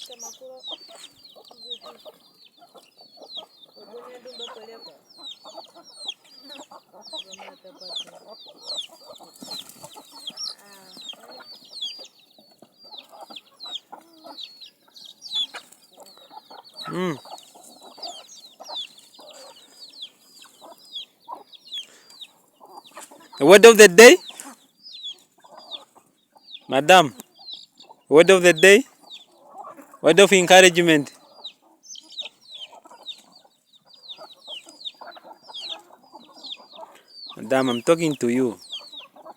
The word of the day? Madam, word of the day? Word of encouragement? Madam, I'm talking to you.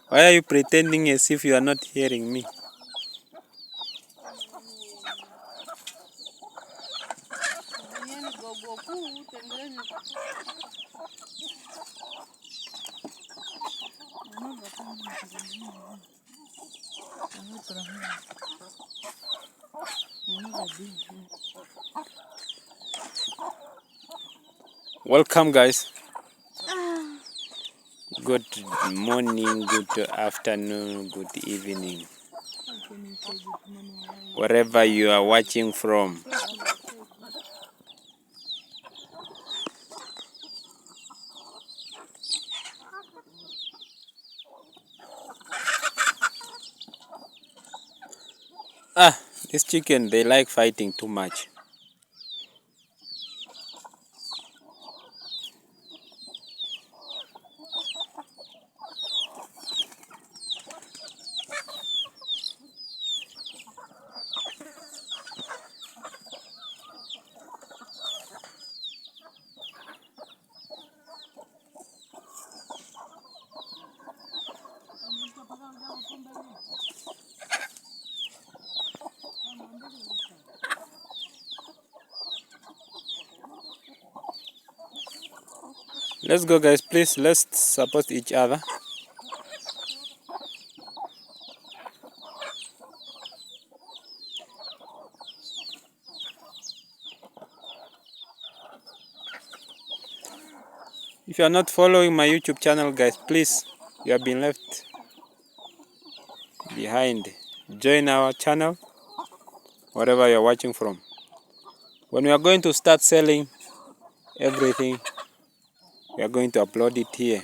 Why are you pretending as if you are not hearing me? Welcome, guys. Good morning, good afternoon, good evening, wherever you are watching from. This chicken, they like fighting too much. Let's go, guys, please. Let's support each other. If you are not following my YouTube channel, guys, please, you have been left behind. Join our channel, wherever you are watching from. When we are going to start selling everything, we are going to upload it here.